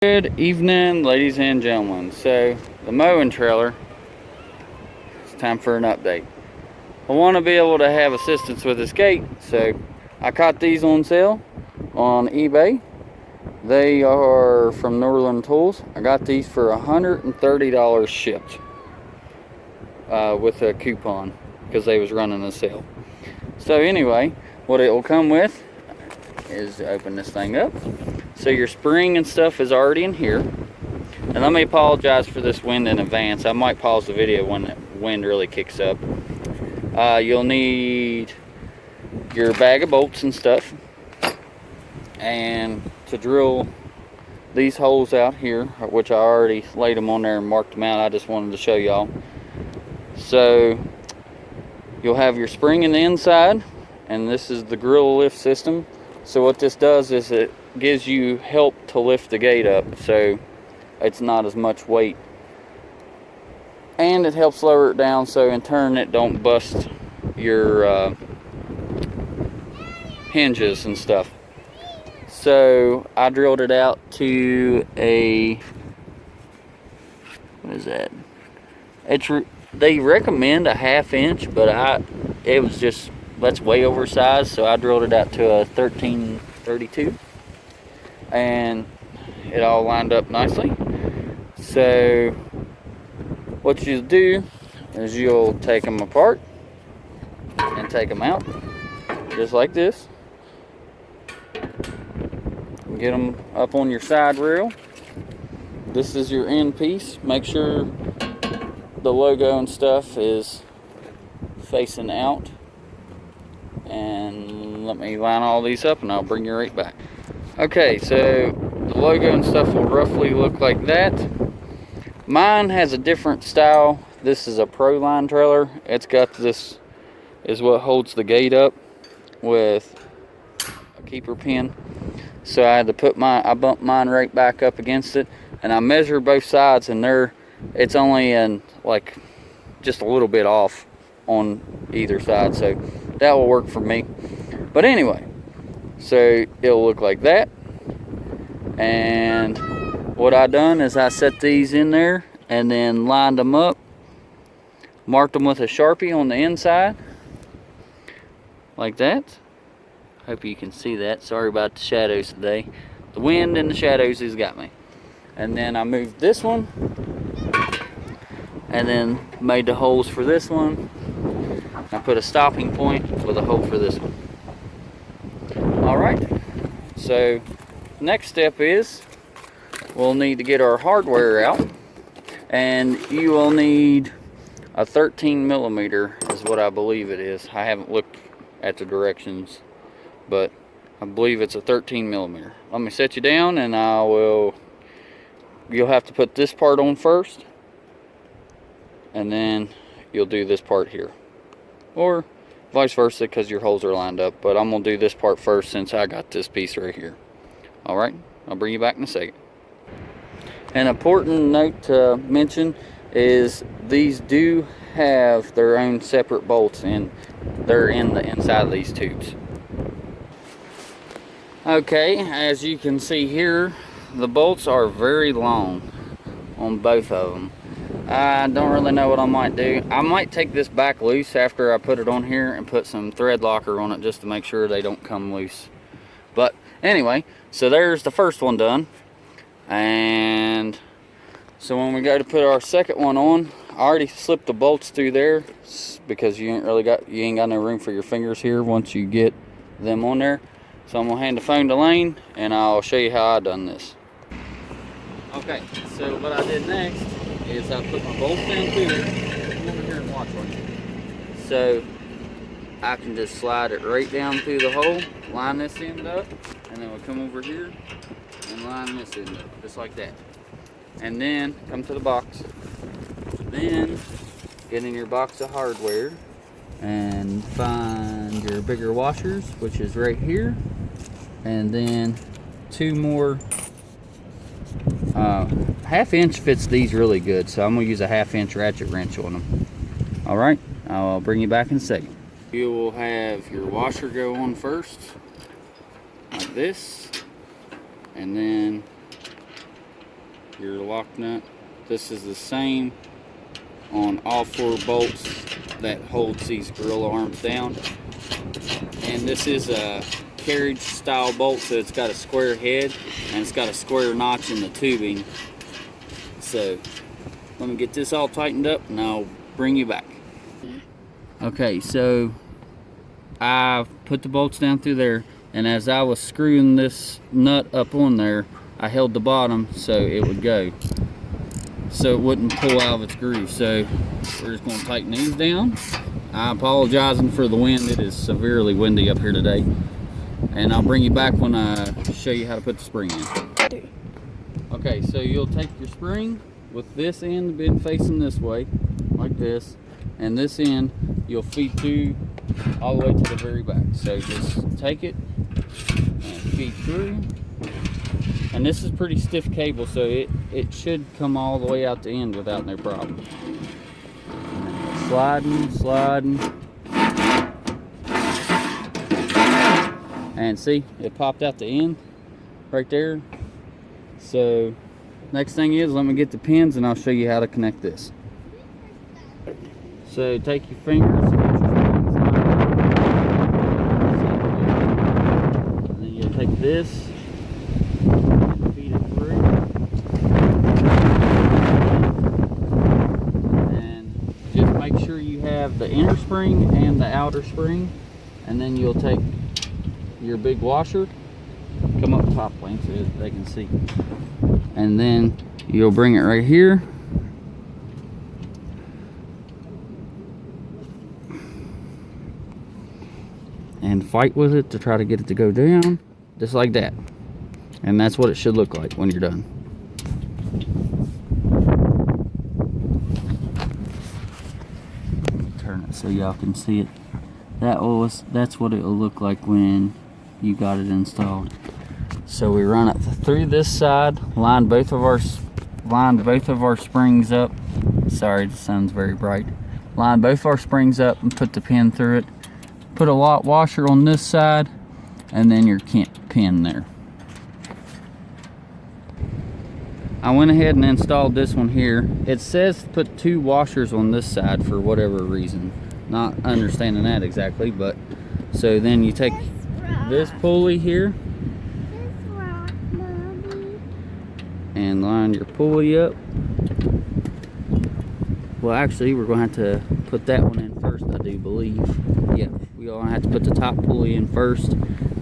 Good evening, ladies and gentlemen. So, the mowing trailer, it's time for an update. I want to be able to have assistance with this gate, so I caught these on sale on eBay. They are from Northern Tools. I got these for $130 shipped with a coupon because they was running a sale. So anyway, what it will come with is open this thing up. So your spring and stuff is already in here. And let me apologize for this wind in advance. I might pause the video when the wind really kicks up. You'll need your bag of bolts and stuff. And to drill these holes out here, which I already laid them on there and marked them out. I just wanted to show y'all. So you'll have your spring in the inside, and this is the grill lift system. So what this does is it gives you help to lift the gate up, so it's not as much weight, and it helps lower it down, so in turn it don't bust your hinges and stuff. So I drilled it out to a, what is that? They recommend a 1/2 inch, but it was just, that's way oversized, so I drilled it out to a 1332, and it all lined up nicely. So what you'll do is you'll take them apart and take them out just like this. Get them up on your side rail. This is your end piece. Make sure the logo and stuff is facing out. And let me line all these up and I'll bring you right back. Okay, so the logo and stuff will roughly look like that. Mine has a different style. This is a Proline trailer. It's got this, is what holds the gate up with a keeper pin. So I had to put I bumped mine right back up against it, and I measured both sides, and it's only in like just a little bit off on either side, so that will work for me. But anyway, so it'll look like that. And what I done is I set these in there and then lined them up, marked them with a Sharpie on the inside like that. Hope you can see that. Sorry about the shadows today. The wind and the shadows has got me. And then I moved this one and then made the holes for this one. I put a stopping point with a hole for this one. Alright, so next step is we'll need to get our hardware out, and you will need a 13mm is what I believe it is. I haven't looked at the directions, but I believe it's a 13mm. Let me set you down and you'll have to put this part on first, and then you'll do this part here, or vice versa, because your holes are lined up. But I'm gonna do this part first since I got this piece right here. Alright, I'll bring you back in a second. An important note to mention is these do have their own separate bolts, and they're in the inside of these tubes. Okay, as you can see here, the bolts are very long on both of them. I don't really know what I might do. I might take this back loose after I put it on here and put some thread locker on it just to make sure they don't come loose. But anyway, so there's the first one done. And so when we go to put our second one on, I already slipped the bolts through there because you ain't got no room for your fingers here once you get them on there. So I'm gonna hand the phone to Lane and I'll show you how I done this. Okay, so what I did next is I put my bolts down through it. Come over here and watch one. So I can just slide it right down through the hole, line this end up, and then we'll come over here and line this end up, just like that. And then come to the box. Then get in your box of hardware and find your bigger washers, which is right here, and then two more. 1/2 inch fits these really good, so I'm gonna use a 1/2 inch ratchet wrench on them. All right, I'll bring you back in a second. You will have your washer go on first, like this, and then your lock nut. This is the same on all 4 bolts that holds these Gorilla arms down. And this is a carriage style bolt, so it's got a square head and it's got a square notch in the tubing. So let me get this all tightened up and I'll bring you back. Okay, so I put the bolts down through there, and as I was screwing this nut up on there, I held the bottom so it would go, so it wouldn't pull out of its groove. So we're just going to tighten these down. I'm apologizing for the wind. It is severely windy up here today, and I'll bring you back when I show you how to put the spring in. Okay, so you'll take your spring with this end being facing this way like this, and this end you'll feed through all the way to the very back. So just take it and feed through. And this is pretty stiff cable, so it should come all the way out the end without no problem. Sliding. And see, it popped out the end right there. So next thing is, let me get the pins and I'll show you how to connect this. So take your fingers and get your springs on. And then you'll take this and feed it through. And just make sure you have the inner spring and the outer spring. And then you'll take your big washer, come up top lane so they can see. And then you'll bring it right here. And fight with it to try to get it to go down, just like that. And that's what it should look like when you're done. Turn it so y'all can see it. That's what it'll look like when you got it installed. So we run it through this side, lined both of our springs up. Sorry, the sun's very bright. Line both our springs up and put the pin through it. Put a lock washer on this side, and then your pin there. I went ahead and installed this one here. It says put 2 washers on this side for whatever reason. Not understanding that exactly, but so then you take this pulley here and line your pulley up. Well, actually, we're going to have to put that one in first, I do believe. Yeah, we're going to have to put the top pulley in first,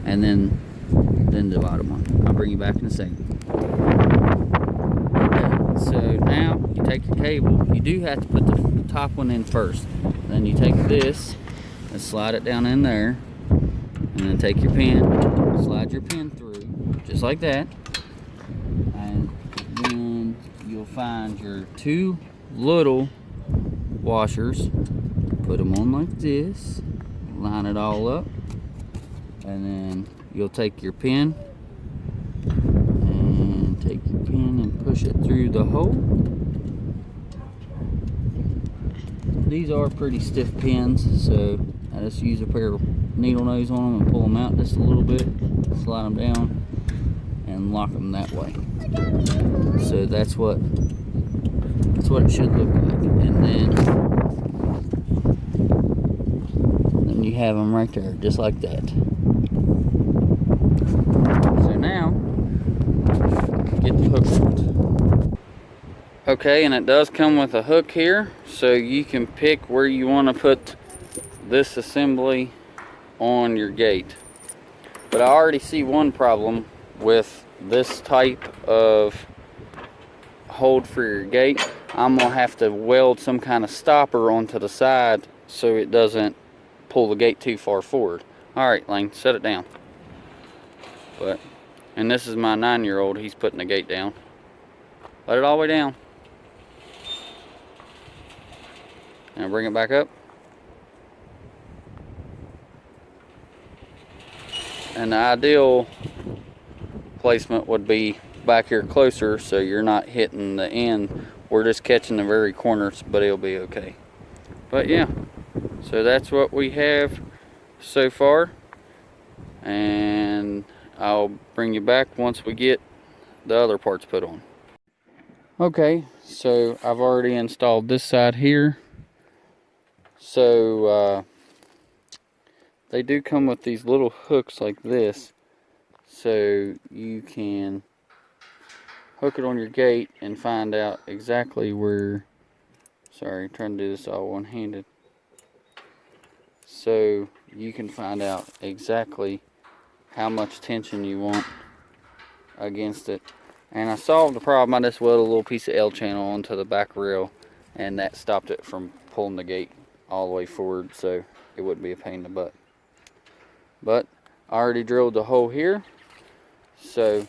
and then the bottom one. I'll bring you back in a second. Okay, so now you take your cable. You do have to put the top one in first. Then you take this and slide it down in there, and then take your pin, slide your pin through, just like that. And then you'll find your 2 little washers, put them on like this, line it all up, and then you'll take your pin and push it through the hole. These are pretty stiff pins, so I just use a pair of needle nose on them and pull them out just a little bit, slide them down and lock them that way. So that's what it should look like. And then you have them right there, just like that. So now, get the hook out. Okay, and it does come with a hook here, so you can pick where you want to put this assembly on your gate. But I already see one problem with this type of hold for your gate. I'm gonna have to weld some kind of stopper onto the side so it doesn't pull the gate too far forward. All right, Lane, set it down. And this is my 9-year-old. He's putting the gate down. Let it all the way down. Now bring it back up. And the ideal placement would be back here closer so you're not hitting the end. We're just catching the very corners, but it'll be okay. But yeah, so that's what we have so far, and I'll bring you back once we get the other parts put on. Okay, so I've already installed this side here. So they do come with these little hooks like this, so you can hook it on your gate and find out exactly where, sorry, trying to do this all one-handed, so you can find out exactly how much tension you want against it. And I solved the problem. I just welded a little piece of L channel onto the back rail, and that stopped it from pulling the gate all the way forward, so it wouldn't be a pain in the butt. But I already drilled the hole here, so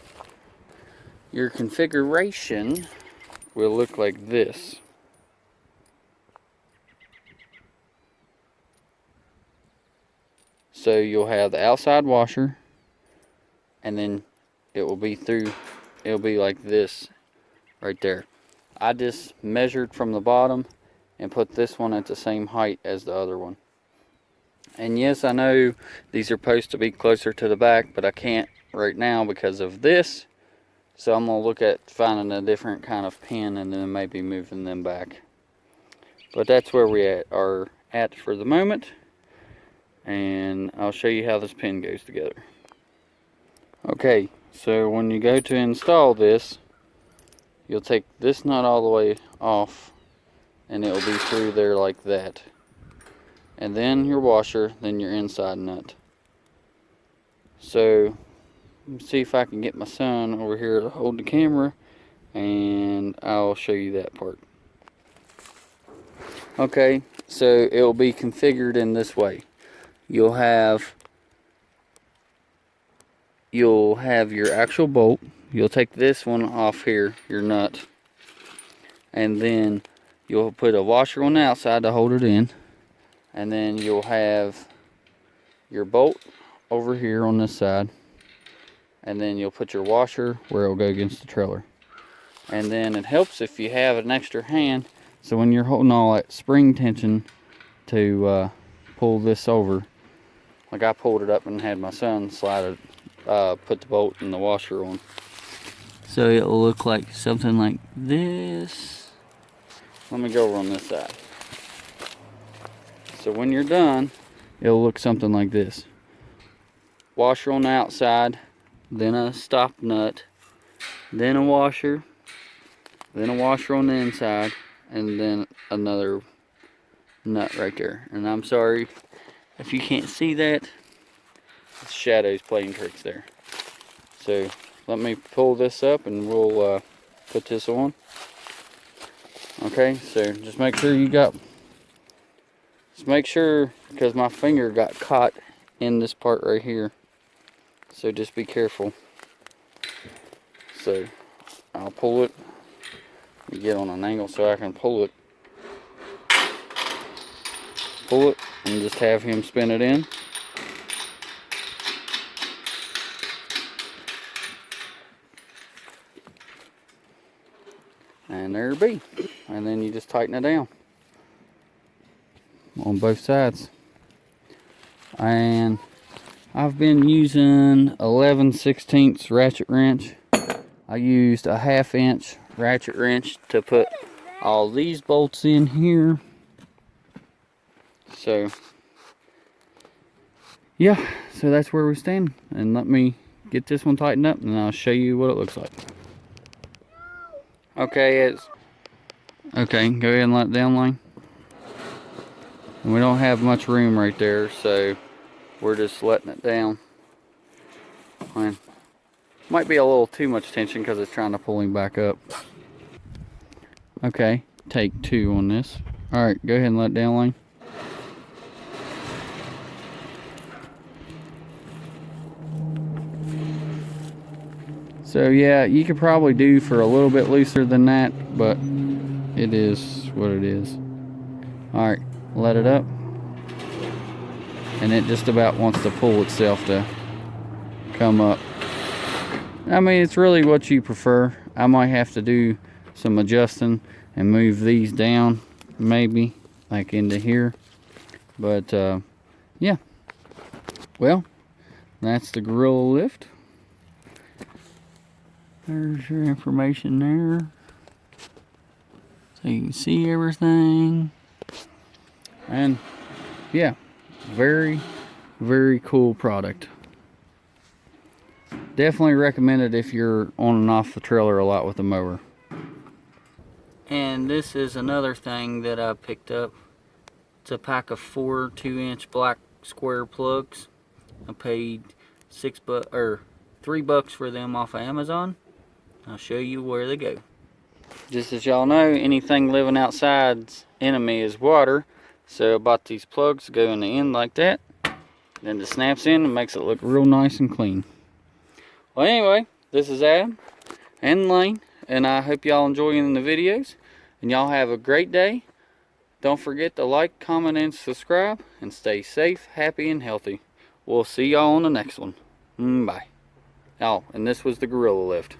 your configuration will look like this. So you'll have the outside washer, and then it will be through, it'll be like this right there. I just measured from the bottom and put this one at the same height as the other one. And yes, I know these are supposed to be closer to the back, but I can't right now because of this. So I'm going to look at finding a different kind of pin and then maybe moving them back. But that's where we are at for the moment. And I'll show you how this pin goes together. Okay, so when you go to install this, you'll take this nut all the way off, and it will be through there like that. And then your washer, then your inside nut. So, let me see if I can get my son over here to hold the camera, and I'll show you that part. Okay, so it will be configured in this way. You'll have your actual bolt. You'll take this one off here, your nut, and then you'll put a washer on the outside to hold it in, and then you'll have your bolt over here on this side, and then you'll put your washer where it'll go against the trailer. And then it helps if you have an extra hand, so when you're holding all that spring tension to pull this over, like I pulled it up and had my son slide it, put the bolt and the washer on. So it'll look like something like this. Let me go over on this side. So when you're done, it'll look something like this. Washer on the outside, then a stop nut, then a washer on the inside, and then another nut right there. And I'm sorry if you can't see that, the shadow's playing tricks there. So let me pull this up and we'll put this on. Okay, so just make sure because my finger got caught in this part right here, so just be careful. So I'll pull it, get on an angle so I can pull it, and just have him spin it in. And there it be. And then you just tighten it down on both sides. And I've been using 11/16 ratchet wrench. I used a 1/2 inch ratchet wrench to put all these bolts in here. So yeah, so that's where we stand. And let me get this one tightened up and I'll show you what it looks like. Okay, okay, go ahead and let it down, Lane. And we don't have much room right there, so we're just letting it down. And might be a little too much tension because it's trying to pull him back up. Okay, take 2 on this. Alright, go ahead and let it down, Lane. So yeah, you could probably do for a little bit looser than that, but it is what it is. Alright, let it up. And it just about wants to pull itself to come up. I mean, it's really what you prefer. I might have to do some adjusting and move these down, maybe, like into here. But, yeah. Well, that's the Gorilla Lift. There's your information there. so you can see everything. And yeah, very, very cool product. Definitely recommend it if you're on and off the trailer a lot with the mower. And this is another thing that I picked up. It's a pack of 4 2-inch black square plugs. I paid $3 for them off of Amazon. I'll show you where they go. Just as y'all know, anything living outside's enemy is water. So I bought these plugs to go in the end like that. Then it snaps in and makes it look real nice and clean. Well, anyway, this is Adam and Lane, and I hope y'all enjoying the videos. And y'all have a great day. Don't forget to like, comment, and subscribe. And stay safe, happy, and healthy. We'll see y'all on the next one. Bye. Oh, and this was the gorilla lift.